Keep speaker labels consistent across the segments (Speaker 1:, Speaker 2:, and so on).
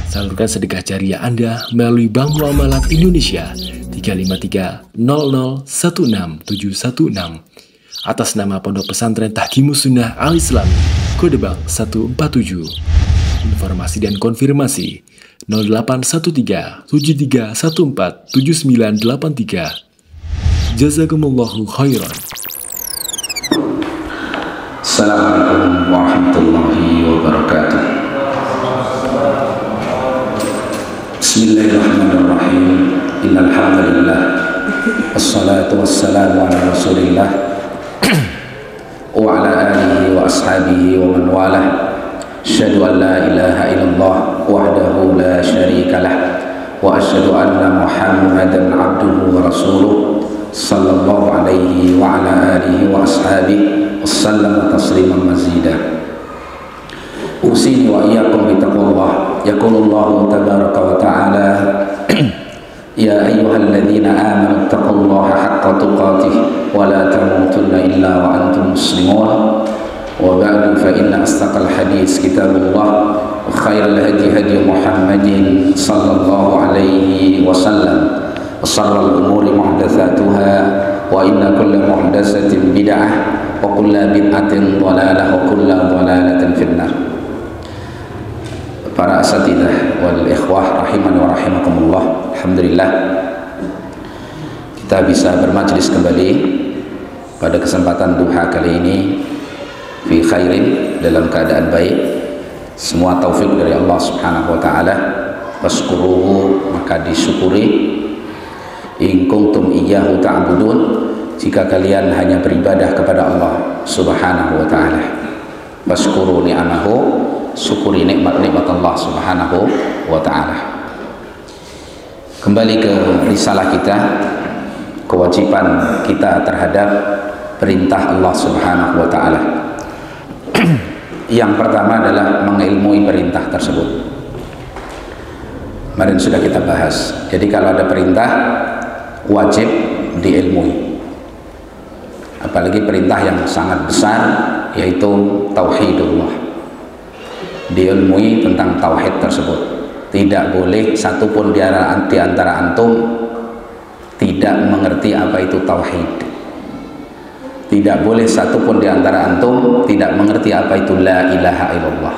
Speaker 1: Salurkan sedekah jariah Anda melalui Bank Muamalat Indonesia 353001676 atas nama Pondok Pesantren Tahkimus Sunnah Al-Islami, kode bank 147. Informasi dan konfirmasi 0813 7314 7983. Jazakumullahu khairan.
Speaker 2: Assalamualaikum warahmatullahi wabarakatuh. Bismillahirrahmanirrahim. Innal hamdalillah wassalatu wassalamu ala Rasulillah wa ala alihi wa ashabihi wa man walah. Asyhadu an la ilaha illallah wahdahu la syarikalah wa asyhadu anna Muhammadan abduhu wa rasuluh sallallahu alaihi wa ala alihi wa ashabihi wassalamu tasliman mazida. Usini wa iyyakum bittaqwallah. Yaqulullahu tabaraka wa ta'ala ya ayyuhalladzina amanu taqullaha haqqa tuqatih wa la tamutunna illa wa antum muslimun. Wa ba'du fa inna asdaqal hadits kitabullah wa khairal hadi hadi Muhammadin sallallahu alaihi wasallam wa sharral umuri muhdatsatuha wa inna kulla muhdatsatin bid'ah wa kulla bid'atin dhalalah wa kulla dhalalatin finnar. Para asatidzah wal ikhwah rahimani wa rahimakumullah, alhamdulillah kita bisa bermajlis kembali pada kesempatan duha kali ini fi khairin, dalam keadaan baik. Semua taufik dari Allah subhanahu wa ta'ala. Waskuruhu, maka disyukuri. In kuntum iyyahu ta'budun, jika kalian hanya beribadah kepada Allah subhanahu wa ta'ala. Waskuru ni'amahu, syukuri nikmat-nikmat Allah subhanahu wa ta'ala. Kembali ke risalah kita, kewajiban kita terhadap perintah Allah subhanahu wa ta'ala. Yang pertama adalah mengilmui perintah tersebut. Kemarin sudah kita bahas. Jadi kalau ada perintah, wajib diilmui. Apalagi perintah yang sangat besar, yaitu tauhidullah. Diilmui tentang tauhid tersebut. Tidak boleh satupun di antara antum tidak mengerti apa itu tauhid. Tidak boleh satupun di antara antum tidak mengerti apa itu la ilaha illallah.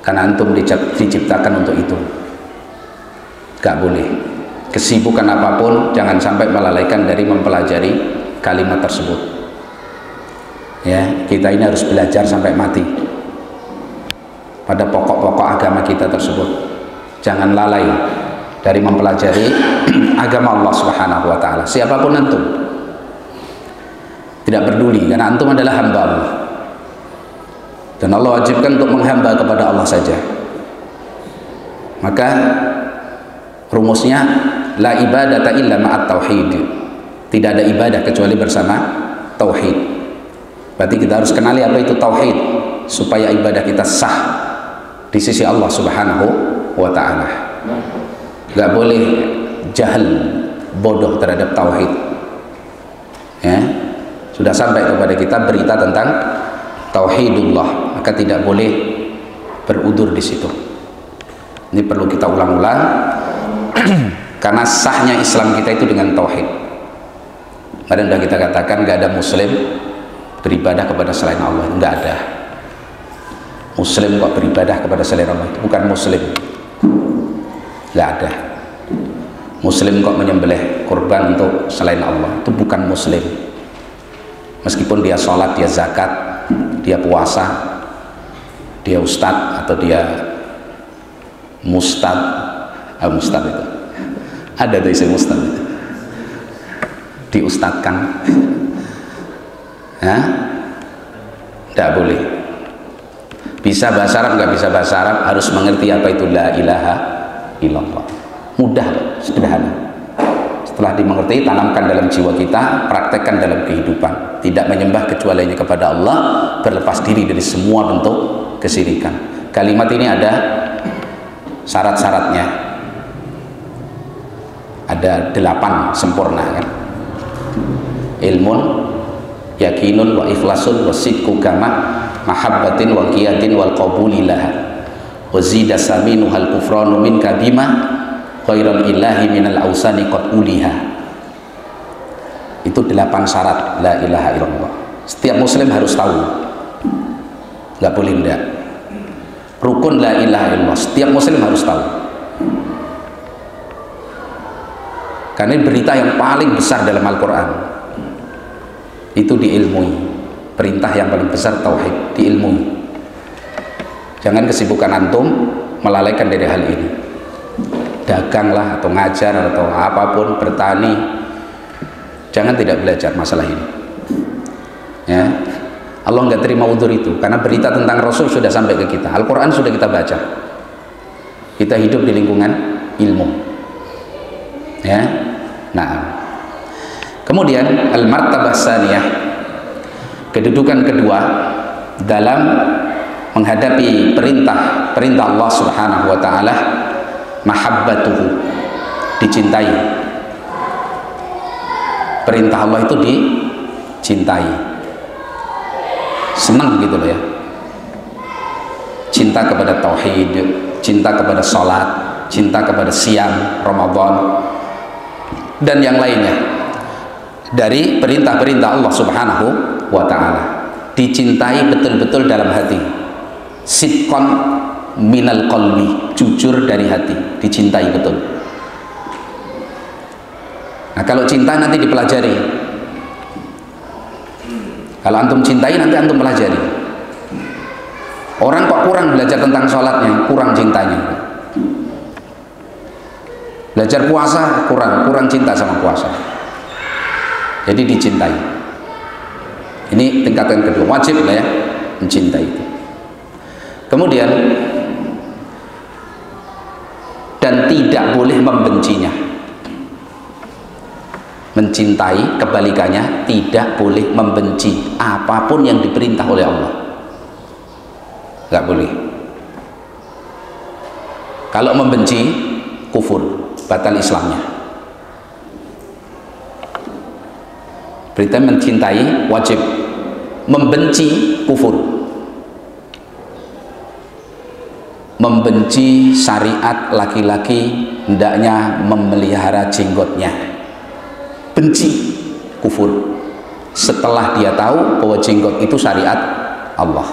Speaker 2: Karena antum diciptakan untuk itu. Gak boleh. Kesibukan apapun jangan sampai melalaikan dari mempelajari kalimat tersebut. Ya, kita ini harus belajar sampai mati pada pokok-pokok agama kita tersebut. Jangan lalai dari mempelajari agama Allah subhanahu wa ta'ala. Siapapun antum, tidak peduli, karena antum adalah hamba Allah dan Allah wajibkan untuk menghamba kepada Allah saja. Maka rumusnya la ibadata illa ma'at tauhid. Tidak ada ibadah kecuali bersama tauhid. Berarti kita harus kenali apa itu tauhid supaya ibadah kita sah di sisi Allah subhanahu wa ta'ala. Gak boleh jahil, bodoh terhadap tauhid. Ya, sudah sampai kepada kita berita tentang tauhidullah, maka tidak boleh berudur di situ. Ini perlu kita ulang-ulang karena sahnya Islam kita itu dengan tauhid. Kemarin sudah kita katakan gak ada muslim beribadah kepada selain Allah, nggak ada. Muslim kok beribadah kepada selain Allah, itu bukan muslim. Nggak ada. Muslim kok menyembelih kurban untuk selain Allah, itu bukan muslim. Meskipun dia sholat, dia zakat, dia puasa, dia ustad atau dia mustad, mustad itu ada tuh istilah mustad itu, diustadkan. Tidak boleh. Bisa bahasa Arab, nggak bisa bahasa Arab, harus mengerti apa itu la ilaha illallah. Mudah, sederhana. Setelah dimengerti, tanamkan dalam jiwa kita, praktekkan dalam kehidupan. Tidak menyembah kecuali hanya kepada Allah, berlepas diri dari semua bentuk kesyirikan. Kalimat ini ada syarat-syaratnya. Ada 8 sempurna kan. Ilmun, yakinun wa ikhlasun wa sidqu kama mahabbatin wa qiyatin wal qabulilah wa zida saminuhal kufranu minka bima khairal ilahi minal ausani qad uliha. Itu 8 syarat la ilaha illallah. Setiap muslim harus tahu, nggak boleh enggak. Rukun la ilaha illallah setiap muslim harus tahu, karena berita yang paling besar dalam Al-Quran itu diilmui. Perintah yang paling besar tauhid, diilmui. Jangan kesibukan antum melalaikan dari hal ini. Daganglah atau ngajar atau apapun, bertani, jangan tidak belajar masalah ini. Ya, Allah nggak terima udzur itu, karena berita tentang Rasul sudah sampai ke kita, Al-Quran sudah kita baca. Kita hidup di lingkungan ilmu. Ya, nah, kemudian al-martabah tsaniyah, kedudukan kedua dalam menghadapi perintah Allah Subhanahu wa taala, mahabbatuhu, dicintai. Perintah Allah itu dicintai, senang gitu loh ya. Cinta kepada tauhid, cinta kepada sholat, cinta kepada siam Ramadan dan yang lainnya dari perintah-perintah Allah Subhanahu wa ta'ala, dicintai betul-betul dalam hati, sidqan minal qalbi, jujur dari hati, dicintai betul. Nah, kalau cinta nanti dipelajari. Kalau antum cintai nanti antum pelajari. Orang kok kurang belajar tentang sholatnya, kurang cintanya. Belajar puasa kurang cinta sama puasa. Jadi dicintai. Ini tingkatan kedua, wajib lah ya mencintai itu. Kemudian dan tidak boleh membencinya. Mencintai kebalikannya, tidak boleh membenci apapun yang diperintah oleh Allah. Nggak boleh. Kalau membenci, kufur, batal Islamnya. Berita mencintai wajib, membenci kufur. Membenci syariat laki-laki hendaknya memelihara jenggotnya, benci, kufur. Setelah dia tahu bahwa jenggot itu syariat Allah.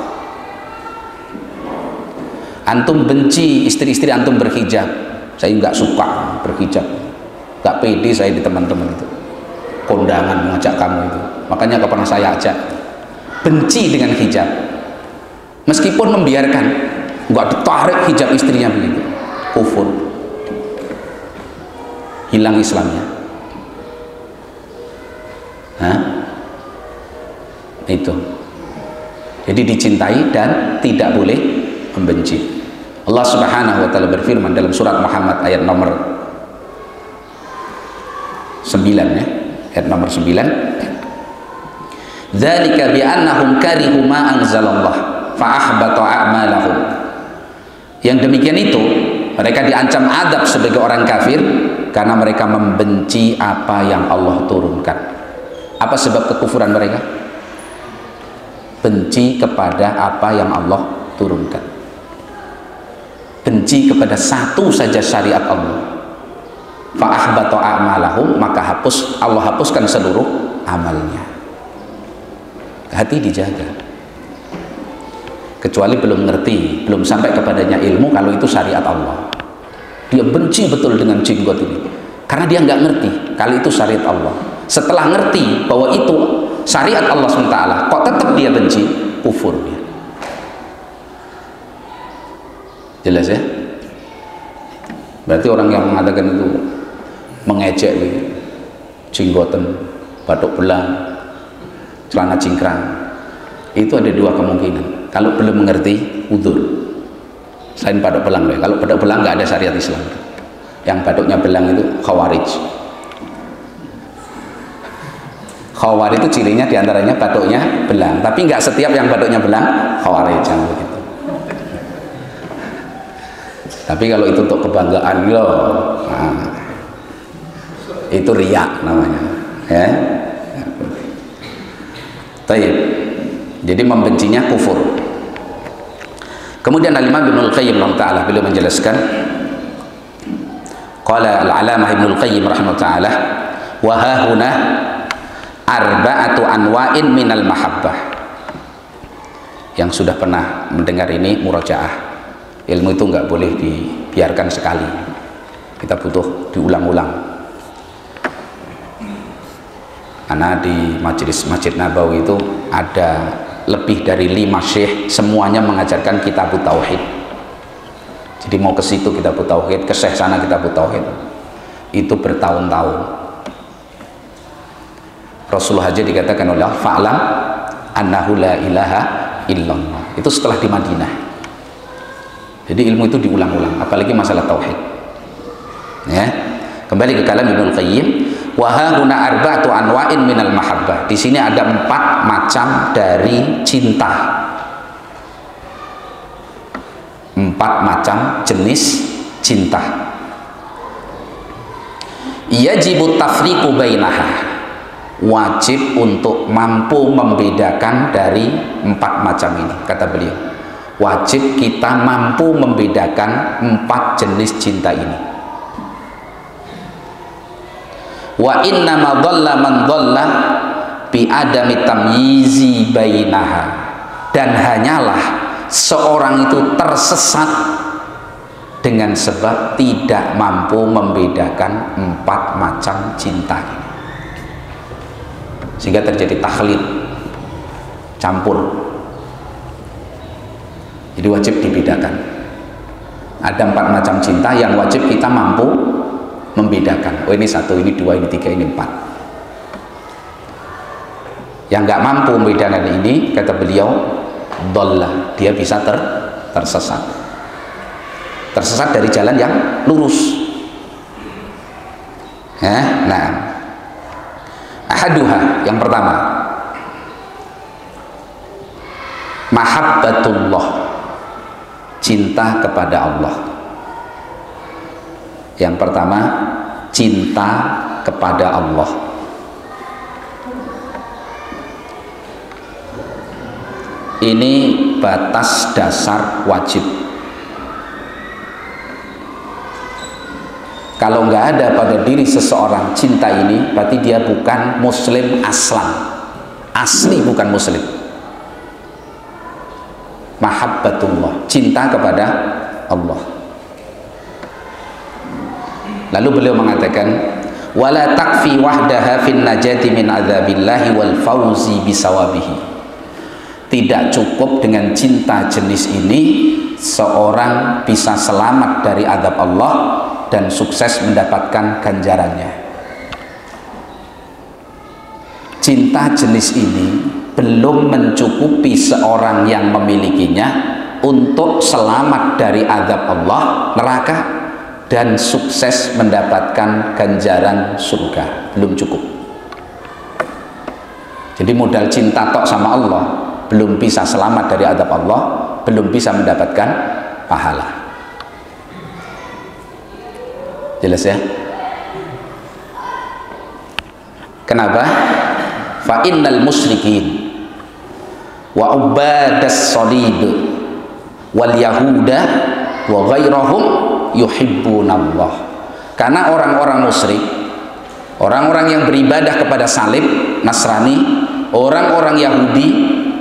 Speaker 2: Antum benci istri-istri antum berhijab, saya nggak suka berhijab, nggak pede saya di teman-teman itu, kondangan mengajak kamu itu, makanya nggak pernah saya ajak. Benci dengan hijab, meskipun membiarkan, nggak ditarik hijab istrinya begitu, kufur, hilang Islamnya. Hah? Itu. Jadi dicintai dan tidak boleh membenci. Allah Subhanahu wa taala berfirman dalam surat Muhammad ayat nomor 9 ya, ayat nomor 9. Dzalika bi annahum karihu ma anzalallah fa ahbata a'malahum. Yang demikian itu mereka diancam azab sebagai orang kafir karena mereka membenci apa yang Allah turunkan. Apa sebab kekufuran mereka? Benci kepada apa yang Allah turunkan, benci kepada satu saja syariat Allah. Fa ahbata a'malahum, maka Allah hapuskan seluruh amalnya. Hati dijaga, kecuali belum ngerti, belum sampai kepadanya ilmu kalau itu syariat Allah. Dia benci betul dengan jenggot ini karena dia nggak ngerti kalau itu syariat Allah. Setelah ngerti bahwa itu syariat Allah SWT, kok tetap dia benci, kufur dia. Jelas ya? Berarti orang yang mengatakan itu mengejek jenggotan, batuk belang, celana cingkrang, itu ada dua kemungkinan. Kalau belum mengerti, udzur. Selain batuk belang, kalau batuk belang nggak ada syariat Islam. Yang batuknya belang itu khawarij. Khawarij itu cirinya diantaranya batuknya belang, tapi nggak setiap yang batuknya belang khawarij begitu. Tapi kalau itu untuk kebanggaan loh, nah, itu riya namanya, ya. Taib. Jadi membencinya kufur. Kemudian Al-Imam Ibnul Qayyim rahimahullah beliau menjelaskan, qala al-alamah Ibnul Qayyim rahimahullah, wa hahuna arba'atu anwa'in minal mahabbah. Yang sudah pernah mendengar ini murojaah, ilmu itu nggak boleh dibiarkan sekali, kita butuh diulang-ulang. Karena di majelis Masjid Nabawi itu ada lebih dari 5 syekh, semuanya mengajarkan kitab tauhid. Jadi mau ke situ kitab tauhid, ke syekh sana kitab tauhid, itu bertahun-tahun. Rasulullah aja dikatakan oleh fa'lam annahu la ilaha illallah, itu setelah di Madinah. Jadi ilmu itu diulang-ulang, apalagi masalah tauhid. Ya, kembali ke kalam Ibnul Qayyim, wa hahuna arba'atu anwa'in minal mahabbah. Di sini ada 4 macam dari cinta, 4 macam jenis cinta. Yajibu tafriqu bainaha, wajib untuk mampu membedakan dari 4 macam ini. Kata beliau, wajib kita mampu membedakan 4 jenis cinta ini. Wa inna ma dhalla man dhalla bi adami tamyizi bainaha, dan hanyalah seorang itu tersesat dengan sebab tidak mampu membedakan 4 macam cinta ini, sehingga terjadi takhlid, campur. Jadi wajib dibedakan. Ada 4 macam cinta yang wajib kita mampu membedakan. Oh, ini 1, ini 2, ini 3, ini 4. Yang nggak mampu membedakan ini, kata beliau, dhalla, dia bisa tersesat. Tersesat dari jalan yang lurus. Nah, ahaduha, yang pertama, mahabbatullah, cinta kepada Allah. Yang pertama, cinta kepada Allah. Ini batas dasar wajib. Kalau nggak ada pada diri seseorang cinta ini, berarti dia bukan muslim aslan, asli bukan muslim. Mahabbatullah, cinta kepada Allah. Lalu beliau mengatakan, wala takfi wahdaha fin najati min adzabillahi wal fauzi bisawabihi. Tidak cukup dengan cinta jenis ini seorang bisa selamat dari azab Allah dan sukses mendapatkan ganjarannya. Cinta jenis ini belum mencukupi seorang yang memilikinya untuk selamat dari azab Allah, neraka, dan sukses mendapatkan ganjaran surga. Belum cukup. Jadi modal cinta tok sama Allah belum bisa selamat dari azab Allah, belum bisa mendapatkan pahala. Jelas ya? Kenapa? Fa innal musyrikin wa ubadas salib wal yahuda wa ghairahum yuhibbunallah. Karena orang-orang musyrik, orang-orang yang beribadah kepada salib, Nasrani, orang-orang Yahudi,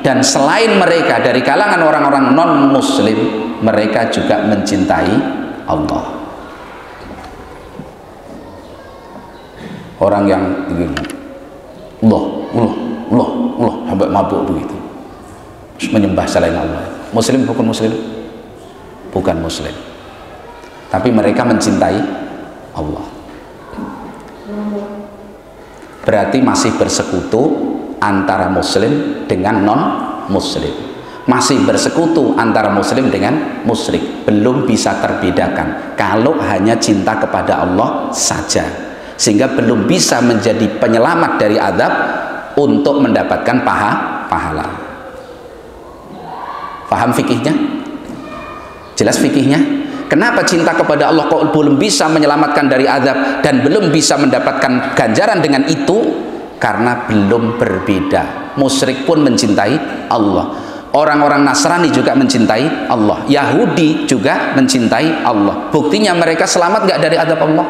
Speaker 2: dan selain mereka dari kalangan orang-orang non-muslim, mereka juga mencintai Allah. Orang yang Allah sampai mabuk begitu, menyembah selain Allah, muslim bukan muslim? Bukan muslim, tapi mereka mencintai Allah. Berarti masih bersekutu antara muslim dengan non muslim, masih bersekutu antara muslim dengan musyrik, belum bisa terbedakan kalau hanya cinta kepada Allah saja, sehingga belum bisa menjadi penyelamat dari azab untuk mendapatkan pahala. Paham fikihnya? Jelas fikihnya? Kenapa cinta kepada Allah kok belum bisa menyelamatkan dari azab dan belum bisa mendapatkan ganjaran dengan itu? Karena belum berbeda. Musyrik pun mencintai Allah, Orang-orang Nasrani juga mencintai Allah. Yahudi juga mencintai Allah. Buktinya mereka selamat nggak dari azab Allah?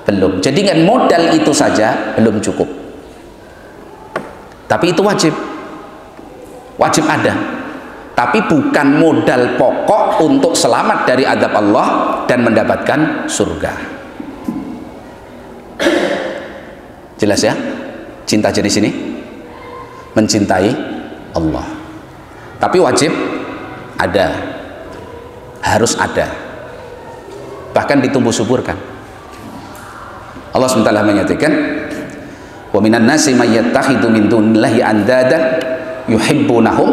Speaker 2: Belum. Jadi dengan modal itu saja belum cukup. Tapi itu wajib. Wajib ada. Tapi bukan modal pokok untuk selamat dari azab Allah dan mendapatkan surga. Jelas ya? Cinta jenis ini mencintai Allah. Tapi wajib ada, harus ada, bahkan ditumbuh suburkan. Allah SWT menyatakan, wa minan nasi may yattakhidhu min dunillahi andada yuhibbunahum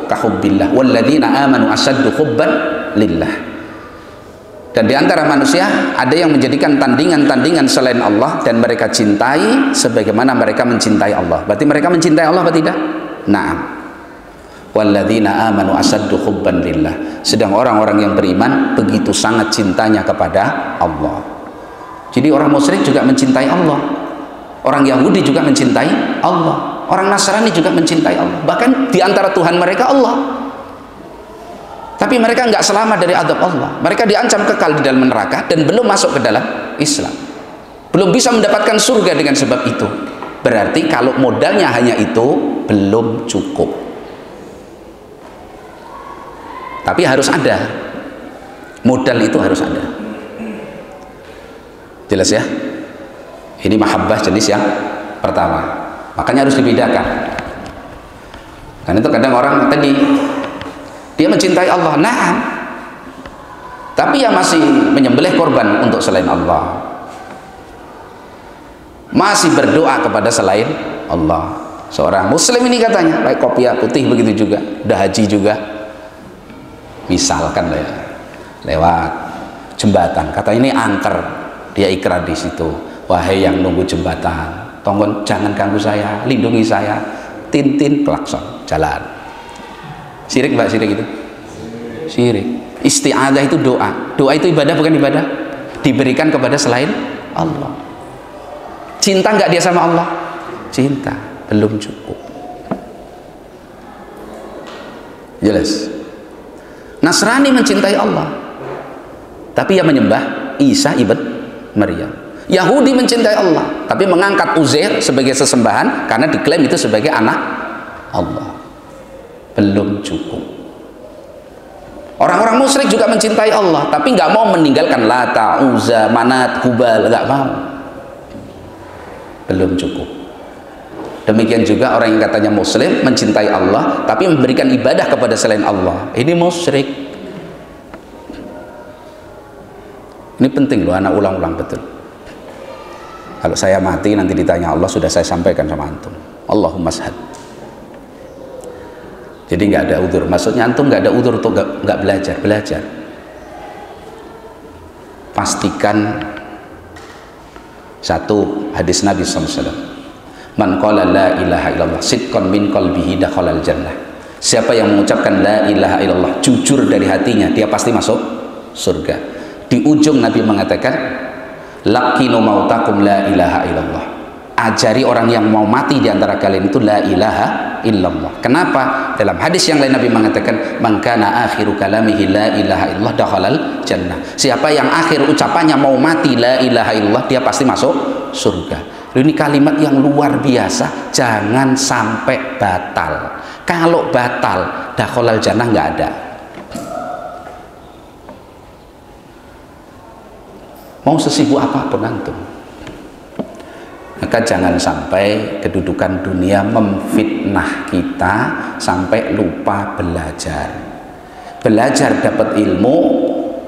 Speaker 2: kahubbillah walladzina amanu asaddu hubban lillah. Dan di antara manusia ada yang menjadikan tandingan-tandingan selain Allah dan mereka cintai sebagaimana mereka mencintai Allah. Berarti mereka mencintai Allah atau tidak? Na'am. Walladzina amanu asaddu hubban lillah. Sedang orang-orang yang beriman begitu sangat cintanya kepada Allah. Jadi orang musyrik juga mencintai Allah. Orang Yahudi juga mencintai Allah. Orang Nasrani juga mencintai Allah. Bahkan di antara Tuhan mereka Allah. Tapi mereka nggak selamat dari azab Allah. Mereka diancam kekal di dalam neraka dan belum masuk ke dalam Islam. Belum bisa mendapatkan surga dengan sebab itu. Berarti kalau modalnya hanya itu belum cukup. Tapi harus ada. Modal itu harus ada. Jelas ya? Ini mahabbah jenis yang pertama. Makanya harus dibedakan. Karena itu kadang orang tadi dia mencintai Allah, nah, tapi yang masih menyembelih korban untuk selain Allah, masih berdoa kepada selain Allah. Seorang muslim ini katanya pakai kopiah putih begitu juga, udah haji juga, misalkan lewat jembatan, kata ini angker, dia ikrar di situ, wahai yang nunggu jembatan, tolong jangan ganggu saya, lindungi saya, tintin klakson jalan. Syirik mbak, syirik itu? Syirik. Isti'adzah itu doa. Doa itu ibadah bukan ibadah? Diberikan kepada selain Allah. Cinta nggak dia sama Allah? Cinta. Belum cukup. Jelas. Nasrani mencintai Allah, tapi ia menyembah Isa ibn Maryam. Yahudi mencintai Allah, tapi mengangkat Uzair sebagai sesembahan karena diklaim itu sebagai anak Allah. Belum cukup. Orang-orang musyrik juga mencintai Allah, tapi nggak mau meninggalkan Lata, Uzza, Manat, Hubal, nggak mau. Belum cukup. Demikian juga orang yang katanya muslim mencintai Allah, tapi memberikan ibadah kepada selain Allah. Ini musyrik. Ini penting loh, anak ulang-ulang betul. Kalau saya mati nanti ditanya Allah, sudah saya sampaikan sama antum. Allahumma shahad. Jadi nggak ada udzur. Maksudnya antum nggak ada udzur untuk nggak belajar. Pastikan satu hadis Nabi SAW. Man qala la ilaha illallah sidqan min qalbihi dakhalal jannah. Siapa yang mengucapkan la ilaha illallah jujur dari hatinya, dia pasti masuk surga. Di ujung Nabi mengatakan, laqinu mautakum la ilaha illallah. Ajari orang yang mau mati di antara kalian itu la ilaha illallah. Kenapa? Dalam hadis yang lain Nabi mengatakan, man kana akhiru kalamihi la ilaha illallah dakhalal jannah. Siapa yang akhir ucapannya mau mati la ilaha illallah, dia pasti masuk surga. Ini kalimat yang luar biasa, jangan sampai batal. Kalau batal, dakhalal jannah nggak ada. Mau sesibuk apapun antum, maka jangan sampai kedudukan dunia memfitnah kita sampai lupa belajar. Belajar dapat ilmu,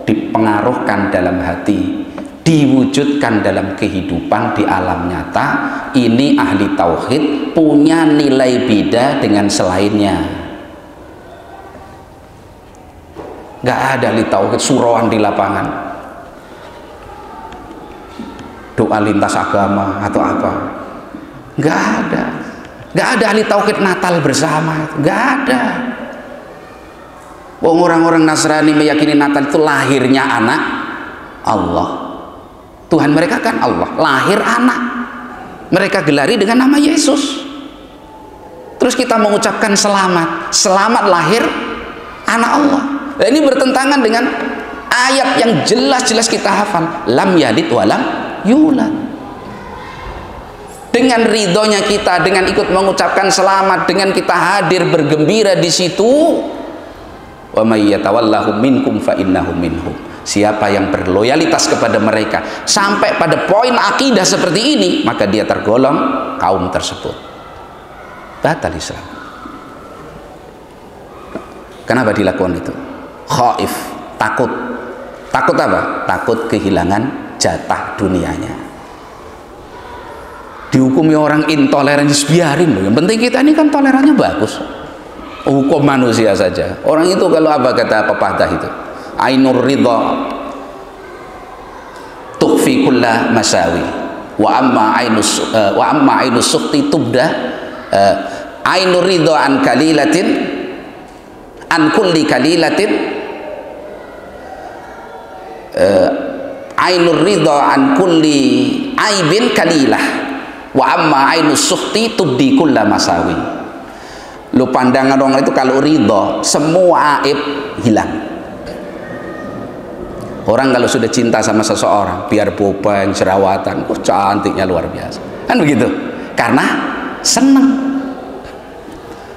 Speaker 2: dipengaruhkan dalam hati, diwujudkan dalam kehidupan di alam nyata. Ini ahli tauhid, punya nilai beda dengan selainnya. Nggak ada ahli tauhid suruhan di lapangan, doa lintas agama atau apa. Nggak ada ahli tauhid Natal bersama, nggak ada. Orang-orang Nasrani meyakini Natal itu lahirnya anak Allah. Tuhan mereka kan Allah, lahir anak, mereka gelari dengan nama Yesus. terus kita mengucapkan selamat, selamat lahir anak Allah. Nah, ini bertentangan dengan ayat yang jelas-jelas kita hafal, lam yalid wa lam yulad. Dengan ridhonya kita, dengan ikut mengucapkan selamat, dengan kita hadir bergembira di situ, wa may yatawallahu minkum fa innahu minhum. Siapa yang berloyalitas kepada mereka sampai pada poin akidah seperti ini, maka dia tergolong kaum tersebut. Batal Islam. Kenapa dilakukan itu? Khaif, takut. Takut apa? Takut kehilangan jatah dunianya. Dihukumi orang intoleran, biarin loh. Yang penting kita ini kan tolerannya bagus. Hukum manusia saja. Orang itu kalau apa kata pepatah itu? Ainur ridha tukhfi kulla masawi. Wa amma ainus sukhti tubda. Ainur ridha an kalilatin an kulli kalilatin. Ainur ridha an kulli aibin kalilah. Wa amma ainus sukhti tubdi kulla masawi. Lu pandangan orang itu kalau ridho semua aib hilang. Orang kalau sudah cinta sama seseorang, biar bopeng, jerawatan, cantiknya luar biasa, kan begitu, karena senang.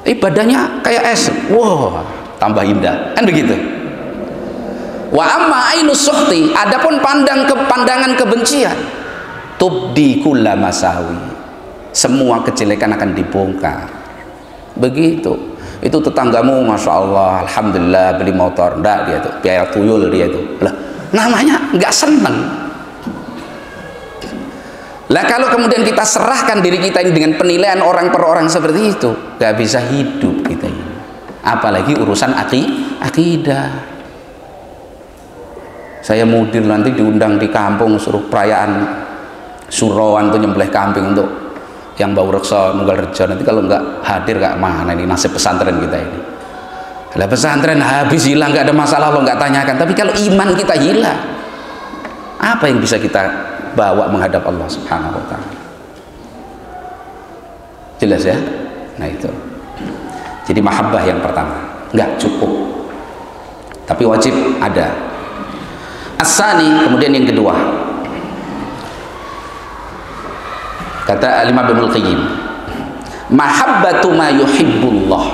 Speaker 2: Ibadahnya kayak es, wow, tambah indah, kan begitu. Wa amma ainus sukhti, adapun pandangan kebencian, tubdi kulla masawi, semua kejelekan akan dibongkar. Begitu. Itu tetanggamu masya Allah, alhamdulillah beli motor, enggak dia tuh biaya tuyul, dia itu lah namanya nggak seneng. Lah kalau kemudian kita serahkan diri kita ini dengan penilaian orang per orang seperti itu, nggak bisa hidup kita ini, apalagi urusan akidah. Saya mudir nanti diundang di kampung, suruh perayaan Surawan tuh nyembelih kambing untuk yang bau reksa nunggal rejo. Nanti kalau nggak hadir nggak mana ini nasib pesantren kita ini. Lah pesantren habis hilang, nggak ada masalah lo nggak tanyakan. Tapi kalau iman kita hilang, apa yang bisa kita bawa menghadap Allah Subhanahu Wa Taala? Jelas ya? Nah itu. Jadi mahabbah yang pertama nggak cukup, tapi wajib ada. As-sani, kemudian yang kedua. Kata Imam Ibnu Qayyim, mahabbatu ma yuhibbullah,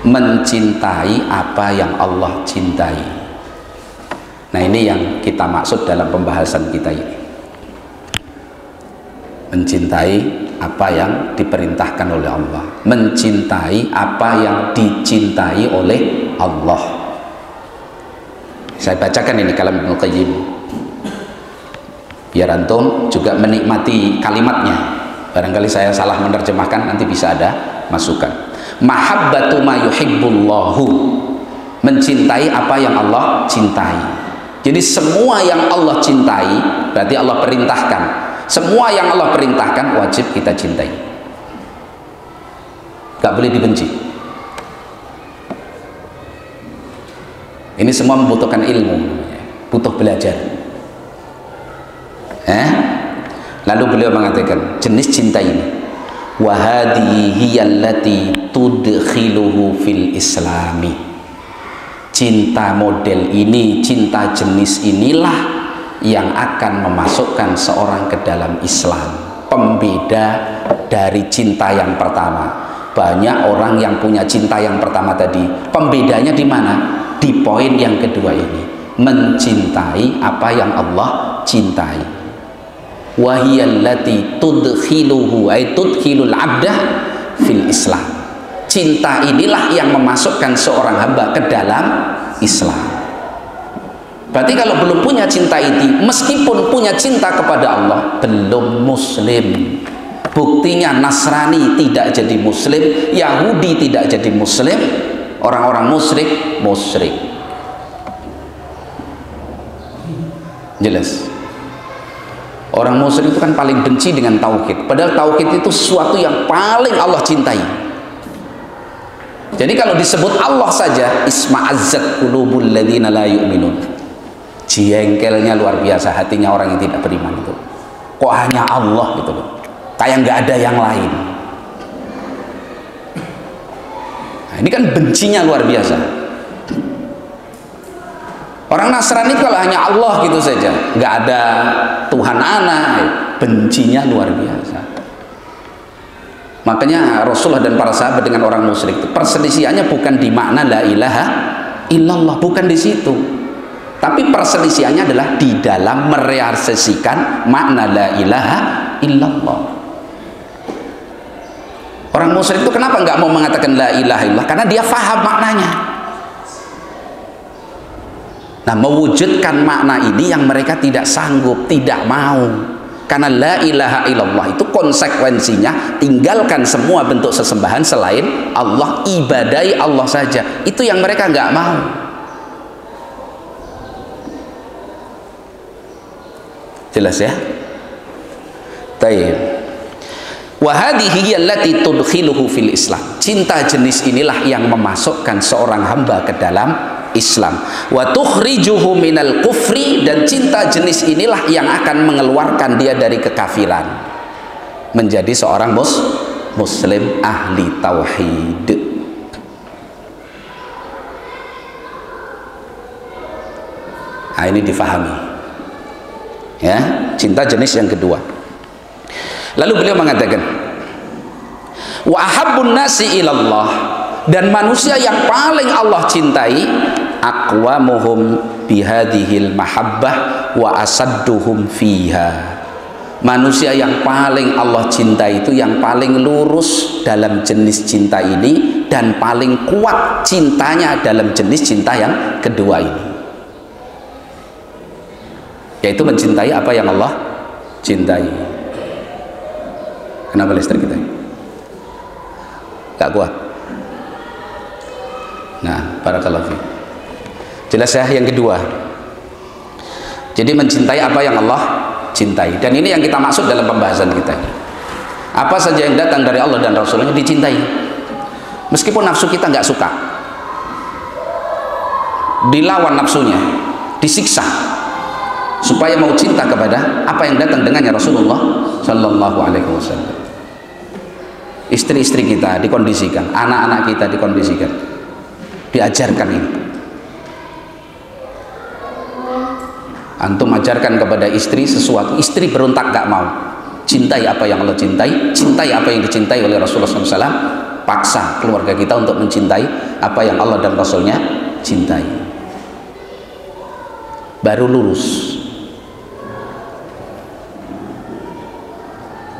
Speaker 2: mencintai apa yang Allah cintai. Nah ini yang kita maksud dalam pembahasan kita ini, mencintai apa yang diperintahkan oleh Allah, mencintai apa yang dicintai oleh Allah. Saya bacakan ini kalam Ibnu Qayyim biar antum juga menikmati kalimatnya. Barangkali saya salah menerjemahkan, nanti bisa ada masukan. Mahabbatu ma yuhibbullahu, mencintai apa yang Allah cintai. Jadi semua yang Allah cintai berarti Allah perintahkan. Semua yang Allah perintahkan wajib kita cintai, gak boleh dibenci. Ini semua membutuhkan ilmu, butuh belajar. Lalu beliau mengatakan jenis cinta ini, wa hadhihi hiyallati tudkhiluhu fil islami. Cinta model ini, cinta jenis inilah yang akan memasukkan seorang ke dalam Islam. Pembeda dari cinta yang pertama. Banyak orang yang punya cinta yang pertama tadi, pembedanya di mana? Di poin yang kedua ini, mencintai apa yang Allah cintai. Wahiyallati tudkhiluhu ay tudkhilul abdah fil Islam. Cinta inilah yang memasukkan seorang hamba ke dalam Islam. Berarti kalau belum punya cinta ini, meskipun punya cinta kepada Allah, belum muslim. Buktinya Nasrani tidak jadi muslim, Yahudi tidak jadi muslim, orang-orang musyrik musyrik. Jelas. Orang musyrik itu kan paling benci dengan tauhid, padahal tauhid itu sesuatu yang paling Allah cintai. Jadi kalau disebut Allah saja, isma'azzat qulubul ladzina la yu'minun, jengkelnya luar biasa hatinya orang yang tidak beriman itu. Kok hanya Allah gitu loh, kayak nggak ada yang lain. ini kan bencinya luar biasa. Orang Nasrani kalau hanya Allah gitu saja, nggak ada Tuhan anak, bencinya luar biasa. Makanya Rasulullah dan para sahabat dengan orang musyrik itu perselisihannya bukan di makna la ilaha illallah, bukan di situ. Tapi perselisihannya adalah di dalam merealisasikan makna la ilaha illallah. Orang musyrik itu kenapa nggak mau mengatakan la ilaha illallah? Karena dia faham maknanya. Nah, mewujudkan makna ini yang mereka tidak sanggup, tidak mau. Karena la ilaha illallah itu konsekuensinya tinggalkan semua bentuk sesembahan selain Allah, ibadahi Allah saja. Itu yang mereka nggak mau. Jelas ya? Taib. Wa hadhihi allati tudkhiluhu fil Islam. Cinta jenis inilah yang memasukkan seorang hamba ke dalam Islam. Wa tukhrijuhu minal kufri, dan cinta jenis inilah yang akan mengeluarkan dia dari kekafiran menjadi seorang muslim ahli tauhid. Nah, ini difahami ya, cinta jenis yang kedua. Lalu beliau mengatakan wa ahabbun nasi ilallah, dan manusia yang paling Allah cintai aqwamuhum bihadhil mahabbah wa asadduhum fiha. Manusia yang paling Allah cintai itu yang paling lurus dalam jenis cinta ini dan paling kuat cintanya dalam jenis cinta yang kedua ini, yaitu mencintai apa yang Allah cintai. Kenapa listrik kita gak kuat? Nah, barakallahu fiik. Jelas ya yang kedua. Jadi mencintai apa yang Allah cintai, dan ini yang kita maksud dalam pembahasan kita. Apa saja yang datang dari Allah dan Rasulnya dicintai, meskipun nafsu kita nggak suka, dilawan nafsunya, disiksa, supaya mau cinta kepada apa yang datang dengannya Rasulullah Sallallahu Alaihi Wasallam. Istri-istri kita dikondisikan, anak-anak kita dikondisikan, diajarkan ini. Antum ajarkan kepada istri sesuatu, istri berontak gak mau. Cintai apa yang Allah cintai, cintai apa yang dicintai oleh Rasulullah SAW. Paksa keluarga kita untuk mencintai apa yang Allah dan Rasulnya cintai. Baru lurus.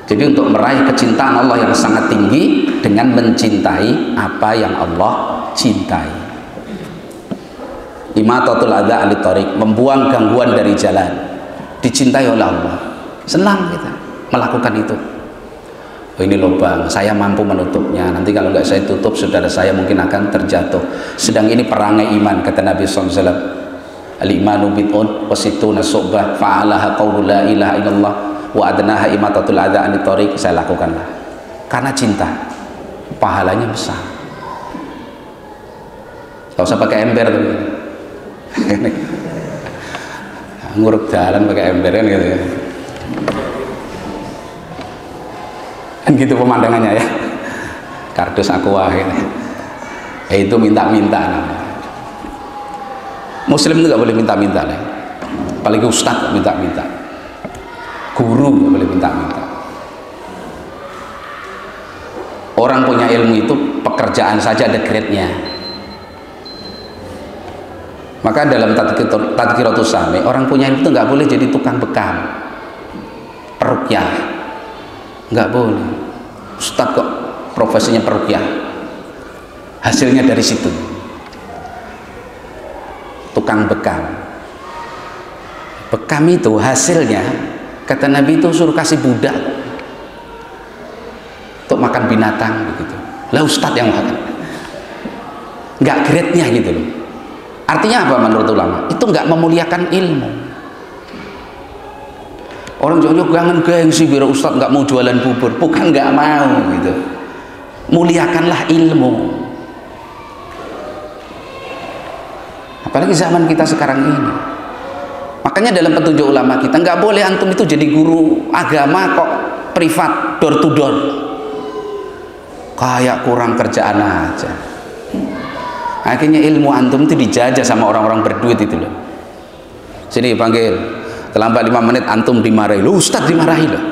Speaker 2: Jadi untuk meraih kecintaan Allah yang sangat tinggi dengan mencintai apa yang Allah cintai. Imatatul adza anit thariq, membuang gangguan dari jalan, dicintai oleh Allah. Senang kita melakukan itu. Oh, ini lubang, saya mampu menutupnya. Nanti kalau nggak saya tutup, saudara saya mungkin akan terjatuh. Sedang ini perangai iman, kata Nabi SAW. Al-imanu bid'un wa sittuna syu'bah fa'alaha qawlu la ilaha illallah wa adnaha imatatul adza anit thariq. Saya lakukanlah karena cinta, pahalanya besar. Gak usah pakai ember tuh. Nguruk jalan pakai ember kan gitu ya. Kan gitu pemandangannya ya. Kardus aqua gitu. Itu minta-minta. Muslim itu gak boleh minta-minta ya. Apalagi ustaz minta-minta. Guru nggak boleh minta-minta. Orang punya ilmu itu pekerjaan saja ada grade-nya. Maka dalam Tadhkiratus Sami, orang punya ilmu itu nggak boleh jadi tukang bekam, peruqyah, nggak boleh. Ustaz kok profesinya peruqyah, hasilnya dari situ, tukang bekam. Bekam itu hasilnya, kata Nabi itu suruh kasih budak untuk makan binatang begitu. Lah ustadz yang makan, nggak grade-nya gitu loh. Artinya apa menurut ulama? Itu nggak memuliakan ilmu. Orang jauh-jauh jangan gengsi biar ustadz nggak mau jualan bubur, bukan nggak mau gitu. Muliakanlah ilmu. Apalagi zaman kita sekarang ini. Makanya dalam petunjuk ulama kita nggak boleh antum itu jadi guru agama kok privat door to door, kayak kurang kerjaan aja. Akhirnya ilmu antum itu dijajah sama orang-orang berduit itu loh. Sini panggil, terlambat 5 menit antum dimarahi. Loh Ustadz dimarahi loh.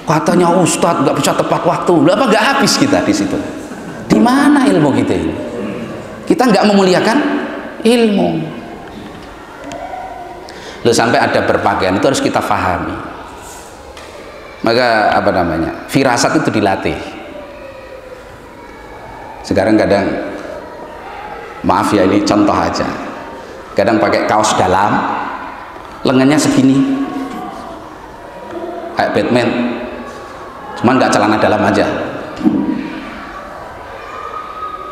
Speaker 2: Katanya Ustadz nggak bisa tepat waktu. Loh apa nggak habis kita di situ? Di mana ilmu kita ini? Kita nggak memuliakan ilmu. Loh sampai ada berpakaian itu harus kita pahami. Maka apa namanya? Firasat itu dilatih. Sekarang kadang, maaf ya ini contoh aja, kadang pakai kaos dalam lengannya segini kayak Batman, cuman nggak celana dalam aja.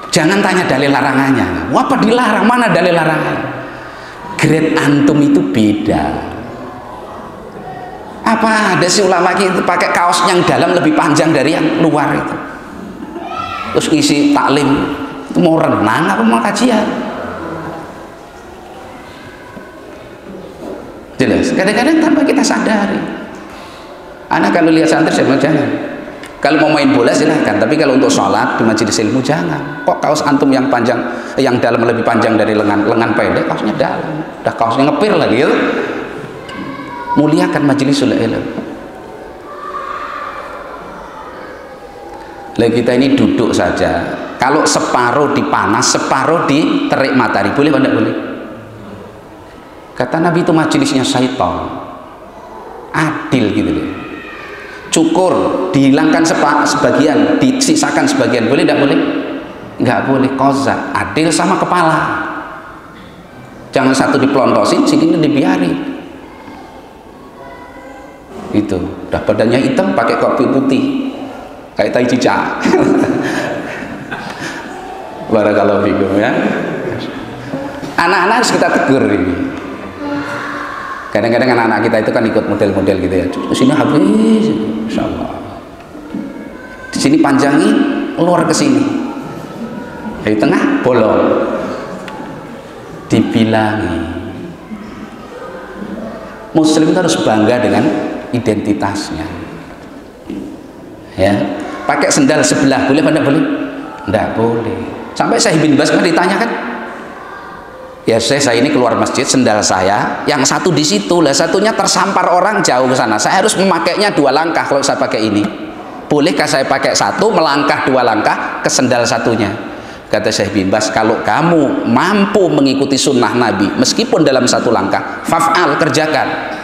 Speaker 2: Jangan tanya dalil larangannya. Apa dilarang? Mana dalil larangannya? Grade antum itu beda. Apa ada si ulama kita pakai kaos yang dalam lebih panjang dari yang luar itu, terus ngisi taklim itu mau renang apa mau kajian? Jelas. Kadang-kadang tanpa kita sadari. Anak kalau lihat santri saya bilang jangan. Kalau mau main bola silahkan, tapi kalau untuk sholat di majelis ilmu jangan. Kok kaos antum yang panjang, yang dalam lebih panjang dari lengan pendek, kaosnya dalam, udah kaosnya ngepir lagi gitu. Muliakan majelisul ilmu. Lah kita ini duduk saja, kalau separuh dipanas, separuh di terik matahari, boleh apa tidak boleh? Kata Nabi itu majelisnya syaitan. Adil gitu loh. Cukur, dihilangkan sebagian, disisakan sebagian, boleh tidak boleh? Nggak boleh. Koza, adil sama kepala. Jangan satu dipelontosin, sini dibiarin. Itu, udah badannya hitam pakai kopi putih, kayak tai cicak. Barakallahu fikum ya. Anak-anak harus kita tegur ini. Kadang-kadang anak-anak kita itu kan ikut model-model gitu ya. Di sini habis, insya Allah. Di sini panjangin, keluar ke sini. Dari tengah bolong. Dibilangi. Muslim itu harus bangga dengan identitasnya. Ya, pakai sendal sebelah boleh apa tidak boleh? Tidak boleh. Sampai Syekh bin Baz ditanyakan. Ya saya ini keluar masjid, sendal saya yang satu di situ, lah satunya tersampar orang jauh ke sana. Saya harus memakainya 2 langkah kalau saya pakai ini. Bolehkah saya pakai satu, melangkah 2 langkah ke sendal satunya? Kata Syekh bin Baz, kalau kamu mampu mengikuti sunnah Nabi meskipun dalam 1 langkah, faf'al, kerjakan.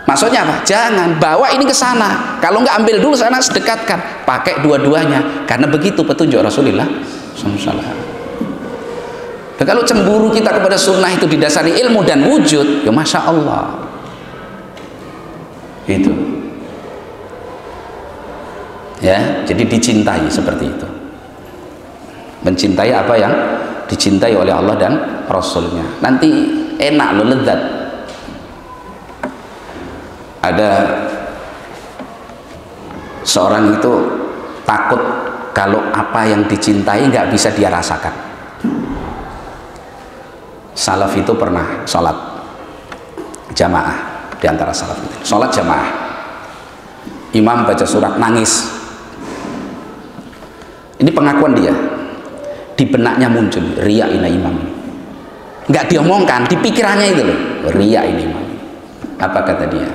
Speaker 2: Maksudnya apa? Jangan bawa ini ke sana. Kalau nggak ambil dulu sana, sedekatkan. Pakai dua-duanya. Karena begitu petunjuk Rasulullah SAW. Dan kalau cemburu kita kepada sunnah itu didasari ilmu dan wujud, ya masya Allah. Itu. Ya, jadi dicintai seperti itu. Mencintai apa yang dicintai oleh Allah dan Rasulnya. Nanti enak loh, lezat. Ada seorang itu takut kalau apa yang dicintai nggak bisa dia rasakan. Salaf itu pernah sholat jamaah, di antara salaf itu sholat jamaah, imam baca surat nangis. Ini pengakuan dia, di benaknya muncul riya ini imam, nggak diomongkan, di pikirannya itu loh, riya ini imam. Apa kata dia?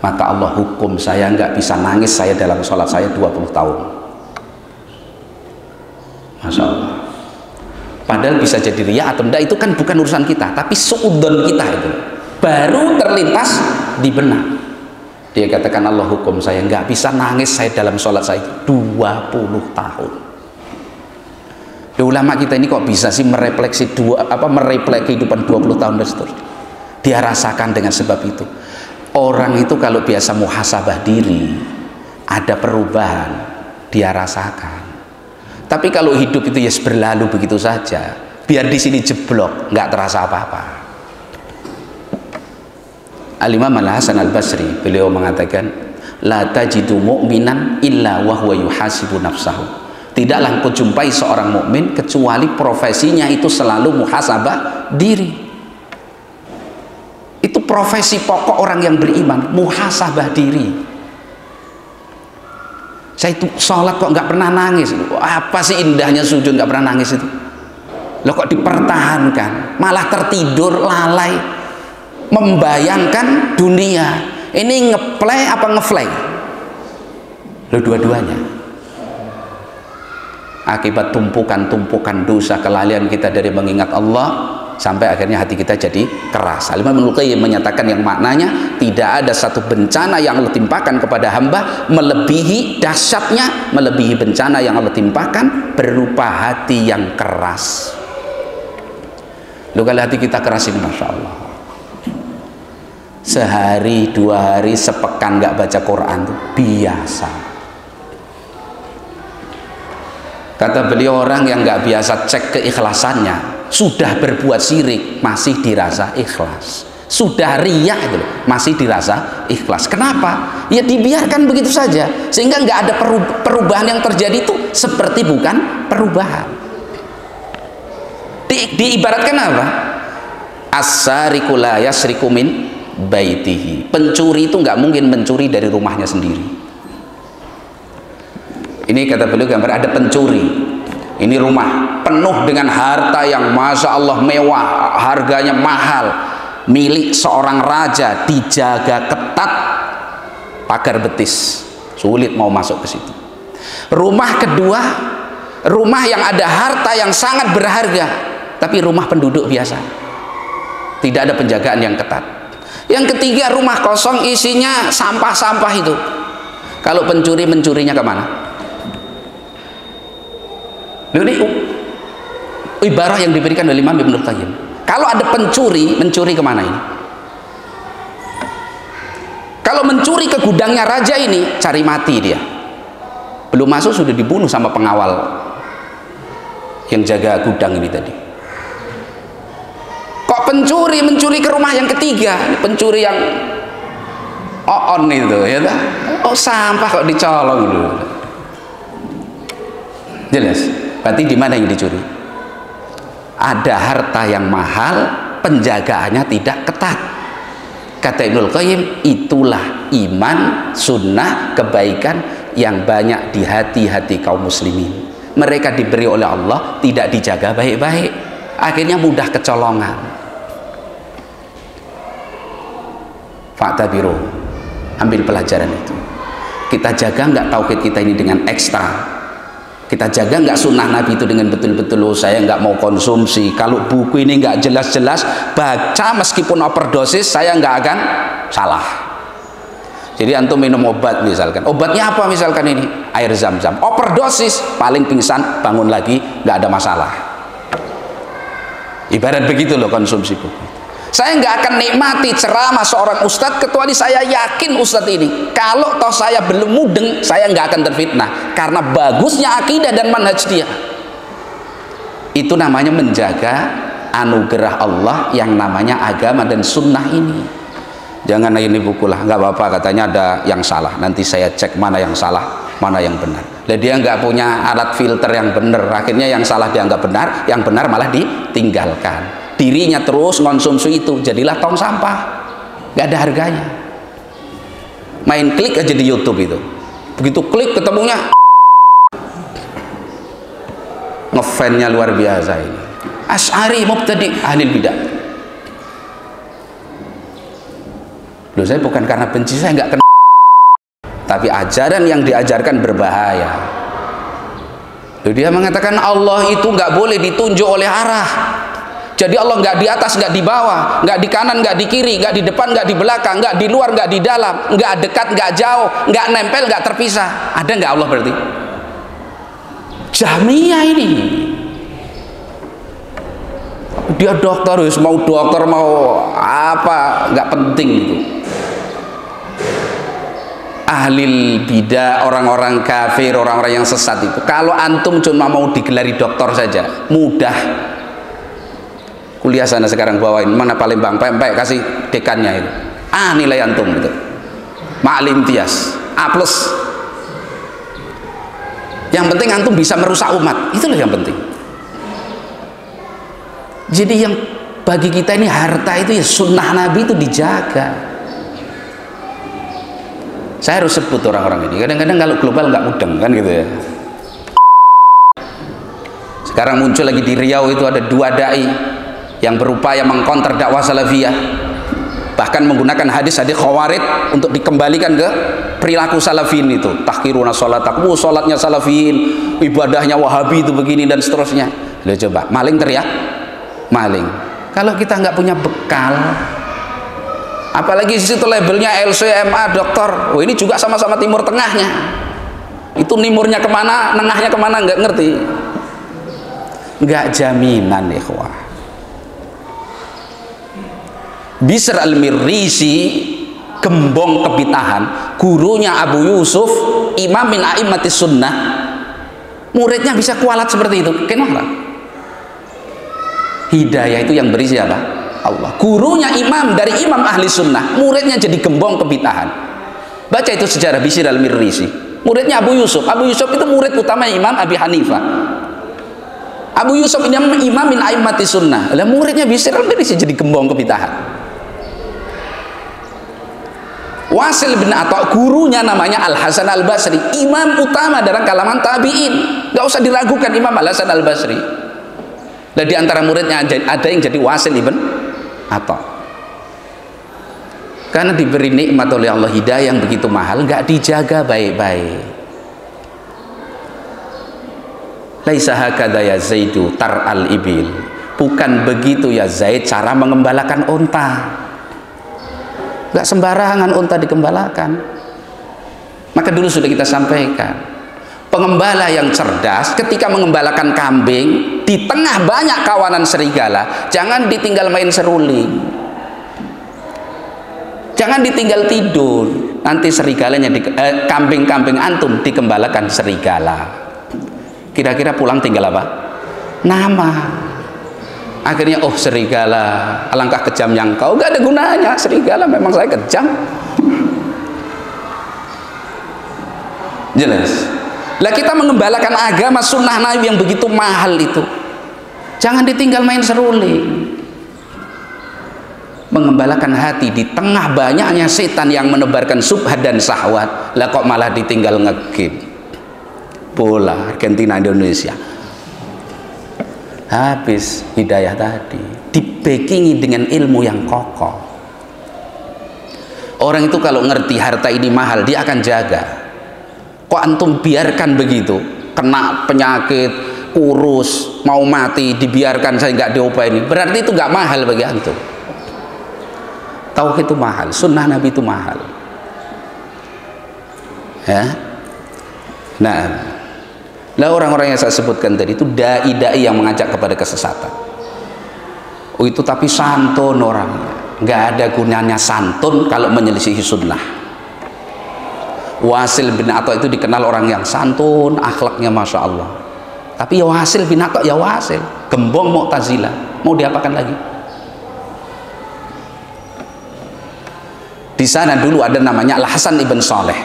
Speaker 2: Maka Allah hukum saya nggak bisa nangis saya dalam sholat saya 20 tahun. Masya Allah. Padahal bisa jadi riya atau enggak itu kan bukan urusan kita, tapi suudzon kita itu baru terlintas di benak. Dia katakan Allah hukum saya nggak bisa nangis saya dalam sholat saya 20 tahun. Ulama kita ini kok bisa sih merefleksi merefleksi kehidupan 20 tahun dan seterusnya. Dia rasakan dengan sebab itu. Orang itu kalau biasa muhasabah diri, ada perubahan, dia rasakan. Tapi kalau hidup itu ya berlalu begitu saja, biar di sini jeblok, nggak terasa apa-apa. Al-Imam Al-Hasan Al-Basri, beliau mengatakan, la tajidu mu'minan illa wa huwa yuhasibu nafsahu. Tidaklah kau jumpai seorang mukmin kecuali profesinya itu selalu muhasabah diri. Itu profesi pokok orang yang beriman, muhasabah diri. Saya itu sholat kok nggak pernah nangis. Apa sih indahnya sujud nggak pernah nangis itu? Loh kok dipertahankan? Malah tertidur, lalai, membayangkan dunia. Ini ngeplay apa ngefly? Loh dua-duanya. Akibat tumpukan-tumpukan dosa kelalaian kita dari mengingat Allah, sampai akhirnya hati kita jadi keras. Al-Imam Ibnu Qayyim menyatakan yang maknanya tidak ada satu bencana yang Allah timpakan kepada hamba melebihi dahsyatnya, melebihi bencana yang Allah timpakan berupa hati yang keras. Loh kalau hati kita keras ini Masya Allah, sehari, 2 hari, sepekan nggak baca Quran itu biasa. Kata beliau, orang yang nggak biasa cek keikhlasannya, sudah berbuat syirik masih dirasa ikhlas, sudah riya gitu loh, masih dirasa ikhlas. Kenapa? Ya dibiarkan begitu saja, sehingga nggak ada perubahan yang terjadi itu seperti bukan perubahan. Diibaratkan apa? As-sariqu la yasriqu min baitihi. Pencuri itu nggak mungkin mencuri dari rumahnya sendiri. Ini kata beliau gambar, ada pencuri, ini rumah penuh dengan harta yang masya Allah mewah, harganya mahal, milik seorang raja, dijaga ketat pagar betis, sulit mau masuk ke situ. Rumah kedua, rumah yang ada harta yang sangat berharga, tapi rumah penduduk biasa, tidak ada penjagaan yang ketat. Yang ketiga, rumah kosong isinya sampah-sampah itu. Kalau pencuri, mencurinya kemana? Ini ibarah yang diberikan oleh Imam Ibnu Qayyim. Kalau ada pencuri, mencuri kemana ini? Kalau mencuri ke gudangnya raja ini, cari mati dia. Belum masuk sudah dibunuh sama pengawal yang jaga gudang ini tadi. Kok pencuri mencuri ke rumah yang ketiga? Pencuri yang on itu, ya tak? Oh sampah kok dicolong dulu. Jelas. Berarti di mana yang dicuri? Ada harta yang mahal, penjagaannya tidak ketat. Kata Ibnu Qayyim, itulah iman, sunnah, kebaikan yang banyak di hati-hati kaum muslimin. Mereka diberi oleh Allah, tidak dijaga baik-baik, akhirnya mudah kecolongan. Fa'tabiru, ambil pelajaran itu. Kita jaga nggak tauhid kita ini dengan ekstra. Kita jaga nggak sunnah Nabi itu dengan betul-betul, oh, saya nggak mau konsumsi. Kalau buku ini nggak jelas-jelas, baca meskipun overdosis, saya nggak akan salah. Jadi antum minum obat misalkan, obatnya apa misalkan ini? Air zam-zam. Overdosis, paling pingsan, bangun lagi, nggak ada masalah. Ibarat begitu loh konsumsi buku. Saya nggak akan nikmati ceramah seorang ustadz kecuali saya yakin ustadz ini, kalau toh saya belum mudeng, saya nggak akan terfitnah karena bagusnya akidah dan manhaj dia. Itu namanya menjaga anugerah Allah yang namanya agama dan sunnah ini. Jangan ini buku lah, nggak apa-apa katanya ada yang salah, nanti saya cek mana yang salah, mana yang benar. Dan dia nggak punya alat filter yang benar, akhirnya yang salah dianggap benar, yang benar malah ditinggalkan. Dirinya terus konsumsi itu, jadilah tong sampah, nggak ada harganya. Main klik aja di YouTube itu, begitu klik ketemunya ngefannya luar biasa ini, Asy'ari mubtadi ahli bidah. Loh, saya bukan karena benci, saya nggak kenal, tapi ajaran yang diajarkan berbahaya. Loh, dia mengatakan Allah itu nggak boleh ditunjuk oleh arah. Jadi Allah nggak di atas, nggak di bawah, nggak di kanan, nggak di kiri, nggak di depan, nggak di belakang, nggak di luar, nggak di dalam, nggak dekat, nggak jauh, nggak nempel, nggak terpisah. Ada nggak Allah berarti? Jahmiyah ini. Dia dokter, mau dokter mau apa, nggak penting itu. Ahli bidah, orang-orang kafir, orang-orang yang sesat itu. Kalau antum cuma mau digelari dokter saja, mudah. Kuliah sana sekarang bawain mana Palembang, pempek kasih dekannya itu, nilai antum itu maklim tias A+. Yang penting antum bisa merusak umat, itulah yang penting. Jadi yang bagi kita ini harta itu ya sunnah Nabi itu dijaga. Saya harus sebut orang-orang ini. Kadang-kadang kalau global nggak mudeng kan gitu ya. Sekarang muncul lagi di Riau itu ada 2 dai yang berupaya mengkonter dakwah salafiyah, bahkan menggunakan hadis-hadis khawarij untuk dikembalikan ke perilaku salafin itu. Tahkiruna sholatakum, sholatnya salafin, ibadahnya wahabi itu begini dan seterusnya. Lihat coba, maling teriak maling. Kalau kita nggak punya bekal, apalagi di situ labelnya LCMA dokter, oh ini juga sama-sama Timur Tengahnya. Itu timurnya kemana, tengahnya kemana nggak ngerti. Nggak jaminan ikhwah. Bisr al-Mirrisi, gembong kebitahan, gurunya Abu Yusuf, imam min a'immatis sunnah, muridnya bisa kualat seperti itu. Kenapa? Hidayah itu yang beri siapa? Allah. Gurunya imam dari imam ahli sunnah, muridnya jadi gembong kebitahan. Baca itu sejarah Bisr al-Mirrisi, muridnya Abu Yusuf. Abu Yusuf itu murid utama Imam Abi Hanifah. Abu Yusuf ini imam min a'immatis sunnah, lah muridnya Bisr al-Mirrisi jadi gembong kebitahan. Wasil bin Atha, gurunya namanya Al-Hasan Al-Basri, imam utama dalam kalangan tabi'in. Gak usah diragukan Imam Al-Hasan Al-Basri. Dan di antara muridnya ada yang jadi Wasil ibn Atha. Karena diberi nikmat oleh Allah hidayah yang begitu mahal, gak dijaga baik-baik. Laisa hakadha ya Zaidu tar'al ibil. Bukan begitu ya Zaid cara mengembalakan unta. Gak sembarangan unta dikembalakan. Maka dulu sudah kita sampaikan, pengembala yang cerdas ketika mengembalakan kambing di tengah banyak kawanan serigala, jangan ditinggal main seruling, jangan ditinggal tidur. Nanti serigalanya kambing-kambing antum dikembalakan serigala. Kira-kira pulang tinggal apa? Nama. Akhirnya oh serigala, alangkah kejamnya engkau. Gak ada gunanya serigala, memang saya kejam. Jelas. Lah kita mengembalakan agama sunnah Nabi yang begitu mahal itu, jangan ditinggal main seruling. Mengembalakan hati di tengah banyaknya setan yang menebarkan subhat dan syahwat, lah kok malah ditinggal ngegame bola Argentina Indonesia. Habis hidayah tadi, dibackingi dengan ilmu yang kokoh. Orang itu kalau ngerti harta ini mahal, dia akan jaga. Kok antum biarkan begitu, kena penyakit, kurus, mau mati, dibiarkan saya nggak diobain, berarti itu nggak mahal bagi antum. Tauhid itu mahal, sunnah Nabi itu mahal. Ya. Nah, lah orang-orang yang saya sebutkan tadi itu dai-dai yang mengajak kepada kesesatan. Oh itu tapi santun orangnya, nggak ada gunanya santun kalau menyelisihi sunnah. Wasil bin Atha itu dikenal orang yang santun, akhlaknya masya Allah. Tapi ya Wasil bin Atha ya Wasil, gembong Mu'tazilah, mau diapakan lagi? Di sana dulu ada namanya Al-Hasan ibn Saleh,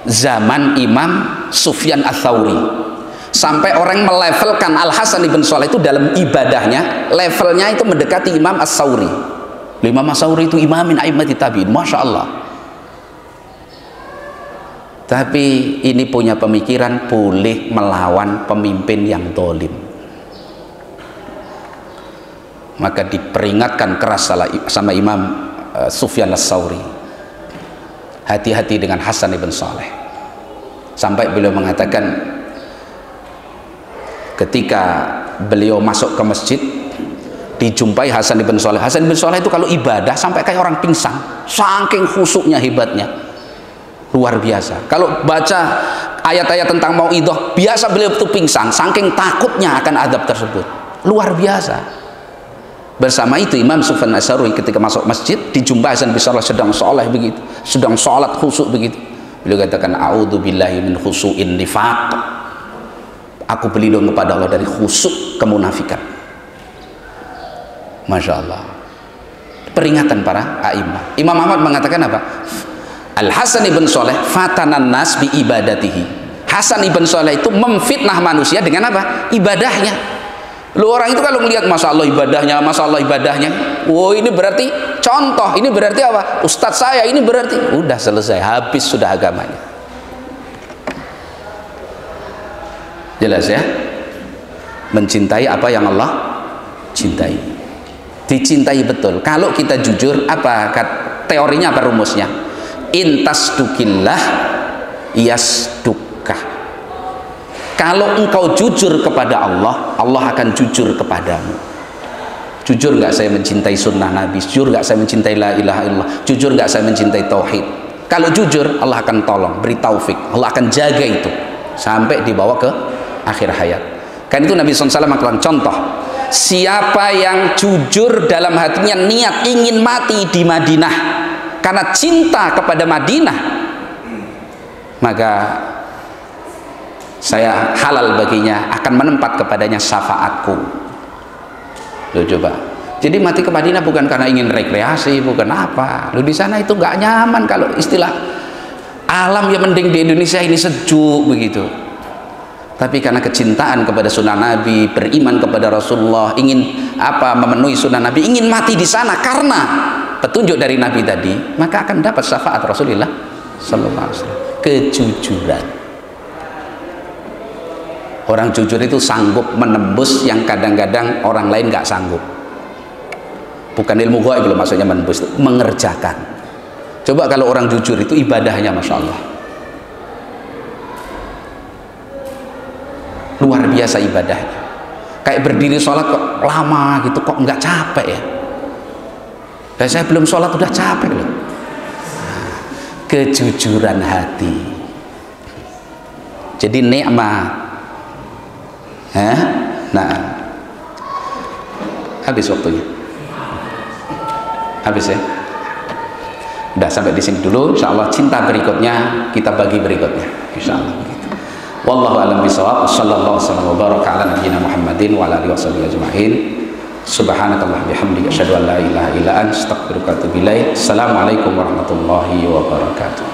Speaker 2: zaman Imam Sufyan Ats-Tsauri. Sampai orang melevelkan Al-Hasan ibn Saleh itu dalam ibadahnya, levelnya itu mendekati Imam Ats-Tsauri. Imam Ats-Tsauri itu imam min a'immatit tabi'in, masya Allah. Tapi ini punya pemikiran boleh melawan pemimpin yang dolim. Maka diperingatkan keras sama Imam Sufyan Ats-Tsauri, hati-hati dengan Hasan ibn Saleh. Sampai beliau mengatakan, ketika beliau masuk ke masjid, dijumpai Hasan ibn Saleh. Hasan ibn Saleh itu kalau ibadah sampai kayak orang pingsan, saking khusyuknya, hebatnya, luar biasa. Kalau baca ayat-ayat tentang mauidhah, biasa beliau itu pingsan, saking takutnya akan adab tersebut, luar biasa. Bersama itu Imam Sufyan Ats-Tsauri ketika masuk masjid, dijumpai Hasan ibn Saleh sedang sholat begitu, sedang sholat khusyuk begitu. Beliau katakan, a'udzubillahi min khusyu'in nifaq. Aku berlindung kepada Allah dari khusyuk kemunafikan. Masya Allah. Peringatan para a'imah. Imam Ahmad mengatakan apa? Al-Hasan ibn Saleh fatanan nas bi ibadatihi. Hasan ibn Saleh itu memfitnah manusia dengan apa? Ibadahnya. Lu orang itu kalau melihat masya Allah ibadahnya, masya Allah ibadahnya, wow ini berarti contoh, ini berarti apa? Ustadz saya ini berarti, udah selesai, habis sudah agamanya. Jelas ya? Mencintai apa yang Allah cintai, dicintai betul. Kalau kita jujur, apa teorinya, apa rumusnya? Intasdukillah yasdukka. Kalau engkau jujur kepada Allah, Allah akan jujur kepadamu. Jujur nggak saya mencintai sunnah Nabi, jujur nggak saya mencintai la ilaha illallah, jujur nggak saya mencintai tauhid. Kalau jujur, Allah akan tolong, beri taufik, Allah akan jaga itu sampai dibawa ke akhir hayat. Kan itu Nabi SAW mengatakan contoh, siapa yang jujur dalam hatinya niat ingin mati di Madinah karena cinta kepada Madinah, maka saya halal baginya akan menempat kepadanya syafaatku. Loh, coba. Jadi mati ke Madinah bukan karena ingin rekreasi, bukan apa. Loh, di sana itu nggak nyaman, kalau istilah alam ya mending di Indonesia ini sejuk begitu. Tapi karena kecintaan kepada sunnah Nabi, beriman kepada Rasulullah, ingin apa, memenuhi sunnah Nabi, ingin mati di sana karena petunjuk dari Nabi tadi, maka akan dapat syafaat Rasulullah sallallahu alaihi wasallam. Kejujuran. Orang jujur itu sanggup menembus yang kadang-kadang orang lain nggak sanggup. Bukan ilmu ghaib loh maksudnya menembus, mengerjakan. Coba kalau orang jujur itu ibadahnya masya Allah luar biasa ibadahnya. Kayak berdiri sholat kok lama gitu, kok nggak capek ya? Dan saya belum sholat udah capek loh. Kejujuran hati. Jadi nikmat. Nah, habis waktunya. Habis ya. Udah sampai di sini dulu. Insya Allah cinta berikutnya kita bagi berikutnya. Insya Allah. Wallahu a'lam bishawab. Sallallahu alaihi wa baraka ala nabiyyina Muhammadin wa ala alihi washabihi ajma'in. Subhanakallah bihamdika asyhadu an la ilaha illa anta astaghfiruka wa atubu ilaik. Assalamualaikum warahmatullahi wabarakatuh.